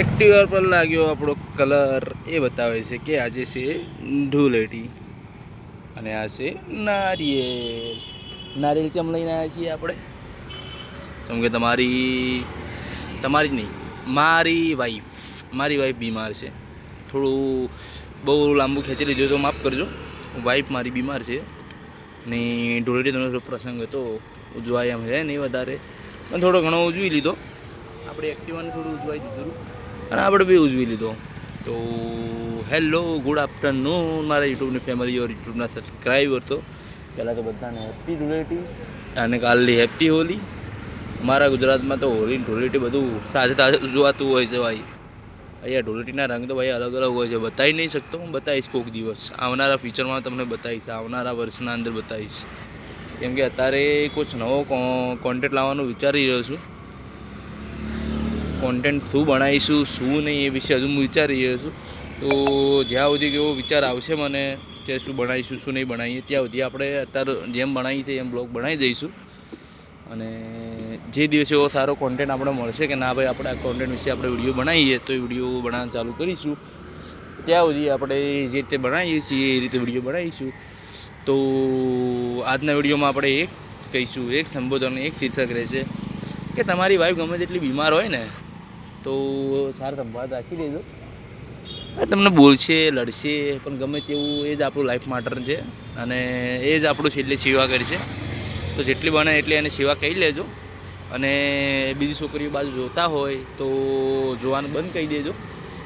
Activa પર લાગ્યો આપણો કલર એ બતાવે છે કે આજે છે ધૂળેટી અને આ છે નારિયેલ. નારિયેલ ચમ લઈને આવ્યા છીએ આપણે? કેમ કે તમારી નહીં, મારી વાઈફ બીમાર છે. થોડું બહુ લાંબુ ખેંચી લીધું તો માફ કરજો. વાઈફ મારી બીમાર છે ને ધૂળેટીનો પ્રસંગ હતો, ઉજવાય એમ છે નહીં વધારે, પણ થોડો ઘણો ઉજવી લીધો. આપણે એક્ટિવાને થોડું ઉજવાઈ દીધું અને આપણે બી ઉજવી લીધો. તો હેલો, ગુડ આફ્ટરનૂન મારા યુટ્યુબની ફેમિલી ઓર યુટ્યુબના સબસ્ક્રાઈબર. તો પહેલાં તો બધાને હેપી ધૂળેટી અને કાલની હેપી હોલી. અમારા ગુજરાતમાં તો હોળી ધૂળેટી બધું સાથે સાથે ઉજવાતું હોય છે ભાઈ. અહીંયા ધૂળેટીના રંગ તો ભાઈ અલગ અલગ હોય છે, બતાવી નહીં શકતો. હું બતાવીશ કોઈક દિવસ, આવનારા ફ્યુચરમાં તમને બતાવીશ, આવનારા વર્ષના અંદર બતાવીશ. કેમ કે અત્યારે કુછ નવો કોન્ટેન્ટ લાવવાનું વિચારી રહ્યો છું. કોન્ટેન્ટ શું બનાવીશું શું નહીં એ વિશે હજુ હું વિચારી રહ્યો છું. તો જ્યાં સુધી કેવો વિચાર આવશે મને કે શું બનાવીશું શું નહીં બનાવીએ, ત્યાં સુધી આપણે અત્યારે જેમ બનાવીએ છીએ એમ બ્લોગ બનાવી દઈશું. અને જે દિવસે એવો સારો કોન્ટેન્ટ આપણે મળશે કે ના ભાઈ આપણે આ કોન્ટેન્ટ વિશે આપણે વિડીયો બનાવીએ, તો એ વિડીયો બનાવવાનું ચાલુ કરીશું. ત્યાં સુધી આપણે જે રીતે બનાવીએ છીએ એ રીતે વિડીયો બનાવીશું. તો આજના વિડીયોમાં આપણે એક કહીશું, એક સંબોધન, એક શીર્ષક રહેશે કે તમારી વાઈફ ગમે તેટલી બીમાર હોય ને તો સારા સંભાળ રાખી દેજો. તમને બોલશે, લડશે, પણ ગમે તેવું એ જ આપણું લાઈફ માટર છે અને એ જ આપણું છેલ્લે સેવા કરશે. તો જેટલી બને એટલી એને સેવા કરી લેજો. અને બીજી છોકરીઓ બાજુ જોતા હોય તો જોવાનું બંધ કરી દેજો.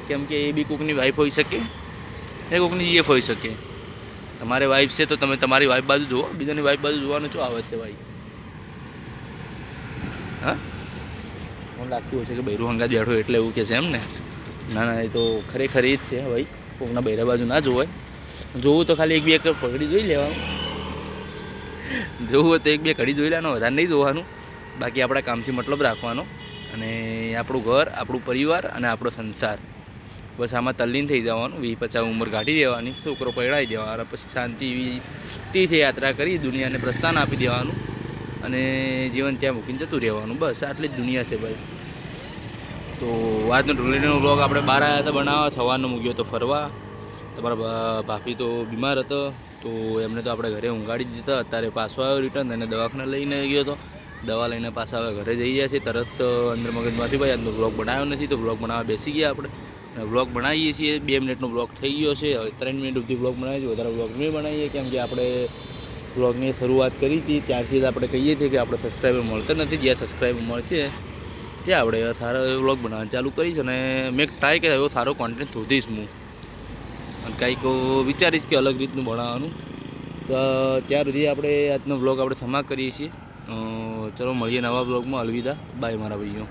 કેમ કે એ બી કોઈકની વાઈફ હોઈ શકે, એ કોઈકની જીએફ હોઈ શકે. તમારે વાઈફ છે તો તમે તમારી વાઈફ બાજુ જુઓ, બીજાની વાઈફ બાજુ જોવાનું શું આવે છે ભાઈ? હા, મને લાગતું હશે કે બૈરું હંગાત બેઠો એટલે એવું કે છે એમ ને? ના ના, એ તો ખરેખર એ જ છે ભાઈ. કોકના બૈરા બાજુ ના જોવાય. જોવું તો ખાલી એક બે પકડી જોઈ લેવાનું. જોવું હોય તો એક બે ઘડી જોઈ લેવાનું, વધારે નહીં જોવાનું. બાકી આપણા કામથી મતલબ રાખવાનો અને આપણું ઘર, આપણું પરિવાર અને આપણો સંસાર, બસ આમાં તલ્લીન થઈ જવાનું. 20-50 ઉંમર કાઢી દેવાની, છોકરો પૈણાવી દેવાનો, પછી શાંતિ એવી તીર્થયાત્રા કરી દુનિયાને પ્રસ્થાન આપી દેવાનું અને જીવન ત્યાં મૂકીને જતું રહેવાનું. બસ આટલી જ દુનિયા છે ભાઈ. તો આજનો ધૂળેટીનો બ્લોગ આપણે બહાર આવ્યા હતા બનાવવા, સવારનો મૂક્યો હતો ફરવા. તમારા ભાભી તો બીમાર હતો તો એમને તો આપણે ઘરે ઊંઘાડી દીધા. અત્યારે પાછો આવ્યો રિટર્ન અને દવાખાને લઈને ગયો હતો. દવા લઈને પાછા હવે ઘરે જઈ ગયા છે તરત. અંદર મગજમાંથી ભાઈ આજનો બ્લોગ બનાવ્યો નથી તો બ્લોગ બનાવવા બેસી ગયા આપણે. બ્લોગ બનાવીએ છીએ, 2 મિનિટનો બ્લોગ થઈ ગયો છે. હવે 3 મિનિટ સુધી બ્લોગ બનાવીએ છીએ, વધારે બ્લોગ નહીં બનાવીએ. કેમ કે આપણે બ્લોગની શરૂઆત કરી હતી ત્યારથી જ આપણે કહીએ છીએ કે આપણે સબસ્ક્રાઈબર મળતા નથી. જ્યાં સબસ્ક્રાઈબર મળશે ત્યાં આપણે સારો એવો બ્લોગ બનાવવાનું ચાલુ કરીશ અને મેં ટ્રાય કર્યો એવો સારો કોન્ટેન્ટ શોધીશ હું અને કંઈક વિચારીશ કે અલગ રીતનું બનાવવાનું. તો ત્યાર સુધી આપણે આજનો બ્લોગ આપણે સમાપ્ત કરીએ છીએ. ચલો મળીએ નવા બ્લોગમાં. અલવિદા, બાય મારા ભાઈઓ.